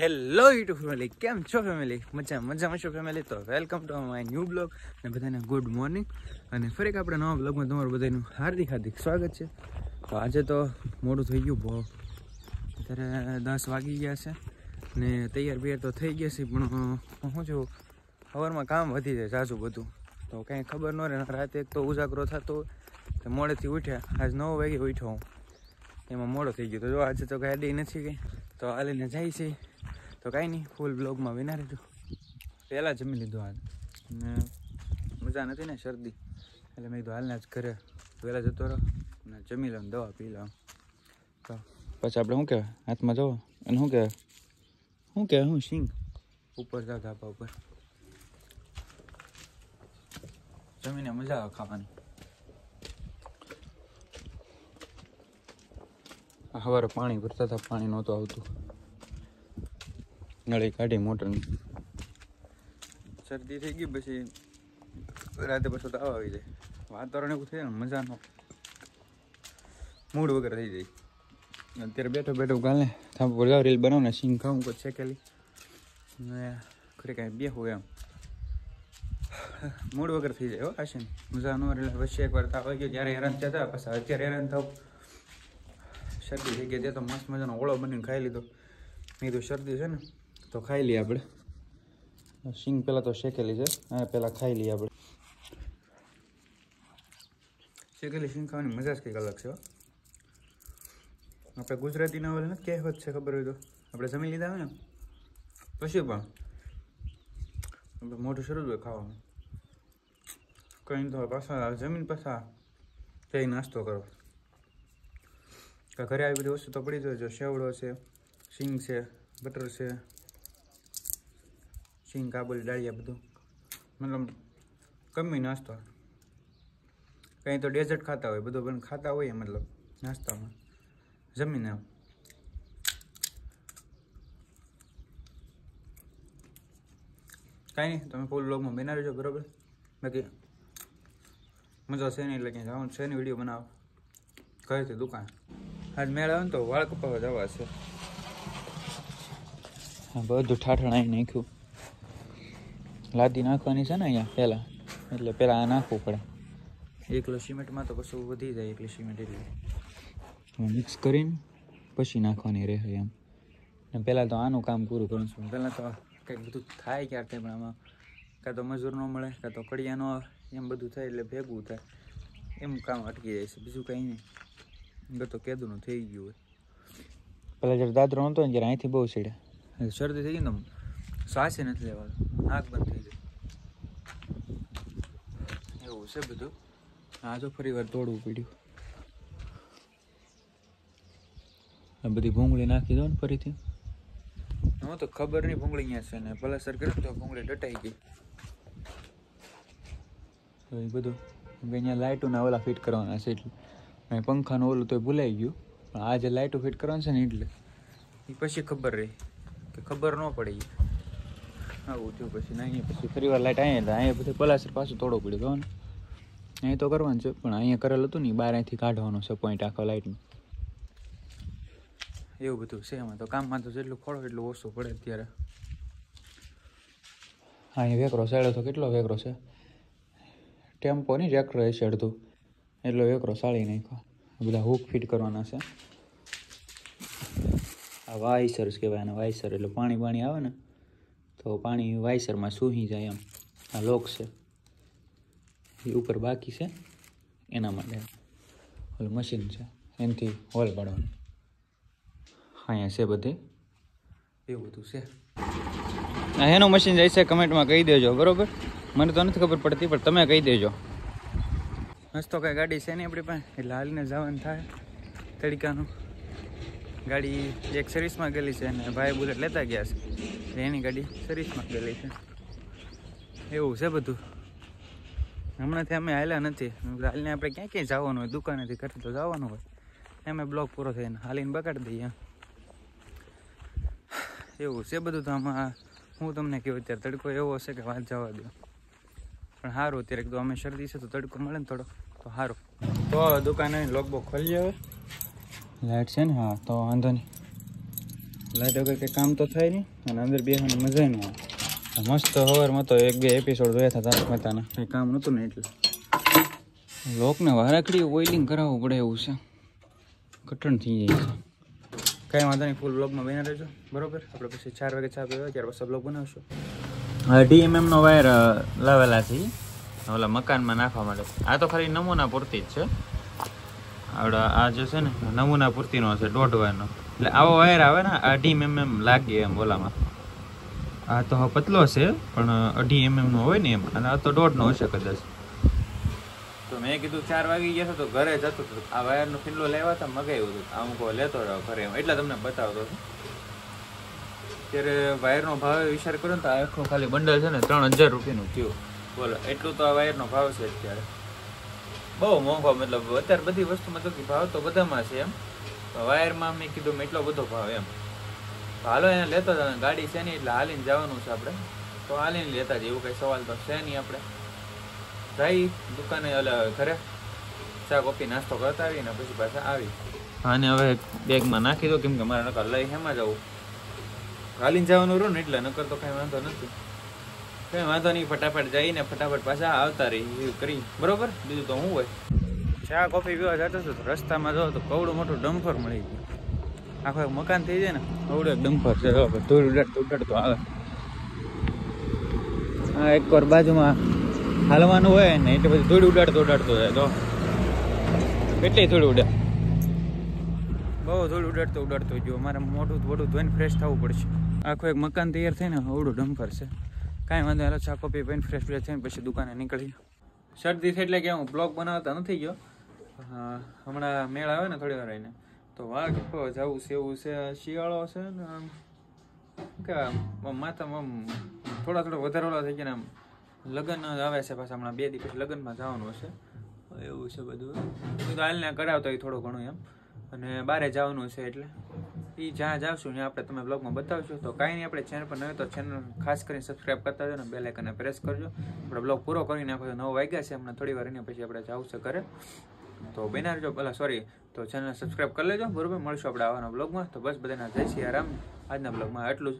Hello YouTube family, કેમ છો family? મજામાં છો ફેમિલી? તો welcome to my new blog અને બધાને ગુડ મોર્નિંગ. અને ફરી એક આપણે નવા બ્લોગમાં તમારું બધાનું હાર્દિક સ્વાગત છે. તો આજે તો મોડું થઈ ગયું બહુ, અત્યારે 10 વાગી ગયા છે ને તૈયાર તો થઈ ગયા છે, પણ શું છું સવારમાં કામ વધી જાય ઝાઝું બધું, તો કાંઈ ખબર ન રહે. રાતે એક તો ઉજાગરો થતો તો મોડેથી ઉઠ્યા, આજ 9 વાગે ઉઠ્યો હું, એમાં મોડો થઈ ગયો. તો જો આજે તો ગાડી નથી ગઈ, તો હાલીને જાય છે. તો કાંઈ નહીં, ફૂલ બ્લોગમાં વિના રહેજો. પહેલાં જમી લીધું હાલ, ને મજા નથી ને શરદી, એટલે મેં કીધું હાલને જ ઘરે વહેલા જતો રહો ને જમી લઉં, દવા પી લઉં. તો પછી આપણે શું કહેવાય હાથમાં જવો અને શું કહેવાય સિંગ ઉપર જાવ ધાબા ઉપર જમીને મજા આવે ખાવાની. સવારે પાણી ભરતા હતા, પાણી નહોતું આવતું, નળી કાઢી મોટરની. શરદી થઈ ગઈ, પછી રાતે પછી તાવ આવી જાય, વાતાવરણ એવું થાય ને મજાનો મૂડ વગર થઈ જાય. અત્યારે બેઠો કાલે ધાબા પર જાવ, રીલ બનાવું ને સિંગ ખાવું કોઈ શેકેલી ને ઘરે કાંઈ બેહું એમ મૂડ વગર થઈ જાય. હો આશીન મજા ન એટલે વચ્ચે એકવાર તાવ આવી ગયો ત્યારે હેરાન થયા હતા, પછી અત્યારે હેરાન થાવ. શરદી થઈ ગઈ તે તો મસ્ત મજાનો ઓળો બનીને ખાઈ લીધો. મેં કીધું શરદી છે ને તો ખાઈ લઈએ આપણે. સિંગ પહેલાં તો શેકેલી છે, હા પહેલાં ખાઈ લઈએ આપણે. શેકેલી સિંગ ખાવાની મજા જ કંઈક અલગ છે. આપણે ગુજરાતીના ઓલે નથી કહેવત છે, ખબર હોય તો આપણે જમી લીધા હોય ને પછી પણ આપણે મોઢું શરૂ હોય ખાવાનું, કંઈ તો પાછા જમીન પાછા જઈ નાસ્તો કરો. ઘરે આવી બધી વસ્તુ તો પડી જાય, જો સેવડો છે, સિંગ છે, બટર છે, સિંગ કાબુલી ડાળિયા, બધું મતલબ કમી નાસ્તો. કંઈ તો ડેઝર્ટ ખાતા હોય, બધું પણ ખાતા હોય મતલબ નાસ્તામાં જમીને એમ. કાંઈ નહીં, તમે ફૂલ બ્લોગમાં બના રહેજો બરાબર. બાકી મજા છે નહીં એટલે ક્યાંય જવાનું છે ને વિડીયો બનાવો ઘરેથી દુકાન. આજ મેળ આવે ને તો વાળ કપાવવા જવા છે. હા બધું ઠાઠણ આવી નાખ્યું, લાદી નાખવાની છે ને અહીંયા પહેલાં, એટલે પહેલાં આ નાખવું પડે. 1 કિલો સિમેન્ટમાં તો કશું વધી જાય, 1 કિલો સિમેન્ટ એટલે મિક્સ કરીને પછી નાખવાની રહે એમ. ને પહેલાં તો આનું કામ પૂરું કરું છું. પહેલાં તો કંઈક બધું થાય ક્યાર થાય, પણ આમાં કાં તો મજૂર ન મળે, કાં તો કડિયા ન આવે, એમ બધું થાય એટલે ભેગું થાય, એમ કામ અટકી જાય છે. બીજું કંઈ નહીં, તો કેદુનું થઈ ગયું હોય. પહેલાં જ્યારે દાદરો નહોતો ને જ્યારે અહીંથી બહુ ચડ્યા, શરદી થઈ ગઈ ને તો શ્વાસે નથી લેવાનું, નાક બંધ થઈ જાય એવું છે બધું. આ જો ફરી વાર તોડવું પડ્યું. આ બધી ભૂંગળી નાખી દો ને ફરીથી. હું તો ખબર નહીં ભૂંગળી અહીંયા છે, ને પલાસર કર્યું તો ભૂંગળી ડટાઈ ગઈ. તો એ બધું અહીંયા લાઇટોના ઓલા ફિટ કરવાના છે, એટલે અહીં પંખાનું ઓલું તો ભૂલાઈ ગયું, પણ આ જે લાઇટો ફિટ કરવાનું છે ને એટલે એ પછી ખબર રહી કે ખબર ન પડી આવું થયું. પછી ને અહીંયા પછી ફરી વાર લાઇટ અહીંયા બધું પલાસર પાછું તોડવું પડ્યું ને. અહીં તો કરવાનું છે, પણ અહીંયા કરેલું હતું ને બહાર અહીંથી કાઢવાનું છે પોઈન્ટ આખો લાઇટનું, એવું બધું છે એમાં. તો કામમાં તો જેટલું ખોળો એટલું ઓછું પડે અત્યારે. અહીંયા વેકરો સાડ્યો તો કેટલો વેકરો છે, ટેમ્પો નહીં ટ્રેક્ટર હશે અડધું, એટલો વેકરો સાળી નાખ્યો. બધા હુક ફિટ કરવાના છે. આ વાઇસર કહેવાય, અને વાઇસર એટલે પાણી આવે ને તો પાણી વાઇસરમાં સૂહી જાય એમ. આ લોક છે એ ઉપર બાકી છે, એના માટે ઓલું મશીન છે એનાથી હોલ પાડવાનું. અહીંયા છે બધે એવું બધું છે. એનું મશીન જાય છે કમેન્ટમાં કહી દેજો બરાબર. મને તો નથી ખબર પડતી, પણ તમે કહી દેજો. હસ તો કાંઈ ગાડી છે નહીં આપણી પાસે, એટલે હાલીને જવાનું થાય તડકાનું. ગાડી એક સર્વિસમાં ગયેલી છે, અને ભાઈ બુલેટ લેતા ગયા છે, એની ગાડી સર્વિસમાં ગયેલી છે, એવું છે બધું. હમણાંથી અમે હાલ્યા નથી, હાલીને આપણે ક્યાં જવાનું હોય, દુકાનેથી ઘરે તો જવાનું હોય, એમ બ્લોક પૂરો થઈને હાલીને બગાડી દઈએ એવું છે બધું. તો આમાં હું તમને કહું, અત્યારે તડકો એવો હશે કે વાત જવા દો, પણ સારું અત્યારે એકદમ અમે શરદી છે તો તડકો મળે ને થોડો તો સારું. તો દુકાને લોકબોક ખોલીએ હવે, લાઇટ છે ને? હા તો વાંધો નહીં, લાઈટ વગર કંઈ કામ તો થાય નહીં અને અંદર બેસવાની મજા નહીં આવે. મસ્ત સવારમાં તો 1-2 એપિસોડ જોયા હતા તારક મહેતાના. કંઈ કામ નહોતું ને એટલે લોકને વારાખડી ઓઇલિંગ કરાવવું પડે એવું છે. કઠણ થઈ જાય છે. કાંઈ વાંધો નહીં, ફૂલ બ્લોગમાં બન્યા રહેજો. બરોબર, આપણે પછી 4 વાગે ચા પીવા ત્યાર પછી બ્લોગ બનાવશું. DMMનો વાયર લાવેલા છે ઓલા મકાનમાં નાખવા માટે. આ તો ખાલી નમૂના પૂરતી જ છે. આવડા આ જે છે ને નમૂના પૂરતીનો છે 1.5 વાયરનો. એટલે આવો વાયર આવે ને 2.5 mm લાગે એમ ઓલામાં. આ તો પતલો છે પણ 2.5 mm નો હોય ને એમ, અને આ તો 1.5 નો હશે કદાચ. તો મેં કીધું 4 વાગી ગયા તો ઘરે જતો હતો. આ વાયરનો ફીંડલો લેવા હતા, મગાવ્યું હતું. અમુક લેતો રહ્યો ઘરે એમ, એટલે તમને બતાવતો હતો. ત્યારે વાયરનો ભાવ વિચાર કર્યો ને તો આખો ખાલી બંડલ છે ને 3000 રૂપિયાનું થયું. બોલો, એટલું તો આ વાયરનો ભાવ છે અત્યારે. બહુ મોંઘો, મતલબ અત્યારે બધી વસ્તુમાં તો ભાવ તો બધામાં છે એમ. વાયરમાં મેં કીધું એટલો બધો ભાવ એમ. હાલો એને લેતો હતા, ગાડી છે નહીં એટલે હાલીને જવાનું છે આપણે. તો હાલીને લેતા જ, એવું કંઈ સવાલ તો છે નહીં. આપણે જઈ દુકાને ઘરે ચા કોફી નાસ્તો કરતા આવીને પછી પાછા આવી. અને હવે બેગમાં નાખી દો, કેમ કે મારે નકર લઈ હેમાં જવું, હાલીને જવાનું રહ્યું ને એટલે. નકર તો કાંઈ વાંધો નથી, કંઈ વાંધો નહીં. ફટાફટ જઈને ફટાફટ પાછા આવતા રહી કરી. બરોબર, બીજું તો શું હોય. ચા કોફી પીવા જતો હતો તો રસ્તામાં જો તો કવડું મોટું ડમ્ફર મળી ગયું. આખો એક મકાન થઈ જાય ને કવડું એક ડમ્ફર છે. ધૂળ ઉડાડતો આવે. હા, એક વાર બાજુમાં હાલવાનું હોય ને એટલે પછી ધૂળ ઉડાડતો જાય. તો કેટલી ધૂળ ઉડે, બહુ ધૂળ ઉડાડતો જો. મારે મોઢું ધોઈને ફ્રેશ થવું પડશે. આખું એક મકાન તૈયાર થઈને અવડું ડમ્ફર છે. કાંઈ વાંધો, હાલો ચા કોફી પીને ફ્રેશ થઈને પછી દુકાને નીકળી. શરદી થઈ એટલે કે હું બ્લોગ બનાવતા નથી ગયો. હમણાં મેળ આવે ને થોડી વાર રહીને તો વાઘ જવું છે. એવું છે, શિયાળો છે ને કે માથામાં થોડા વધારે ઓલા થઈ ગયા ને. લગ્ન આવે છે પાછા હમણાં 2 દિવસ પછી લગ્નમાં જવાનું હશે. એવું છે બધું. તો હાલને કરાવતો હોય થોડું ઘણું એમ. અને બહાર જવાનું છે એટલે એ જ્યાં જાવશું ત્યાં આપણે તમે બ્લોગમાં બતાવશું. તો કાંઈ નહીં, આપણે ચેનલ પર નવી તો ચેનલ ખાસ કરીને સબસ્ક્રાઈબ કરતા હોય ને બેલ આઇકનને પ્રેસ કરજો. આપણે બ્લોગ પૂરો કરી નાખો. 9 વાગ્યા છે હમણાં, થોડી વાર એને પછી આપણે જવું છે ઘરે. તો બેના રહેજો, તો ચેનલ સબસ્ક્રાઈબ કરી લેજો. બરોબર, મળશું આપણે આવવાના બ્લોગમાં. તો બસ બધાના જય સિયારામ. આજના બ્લોગમાં આટલું જ.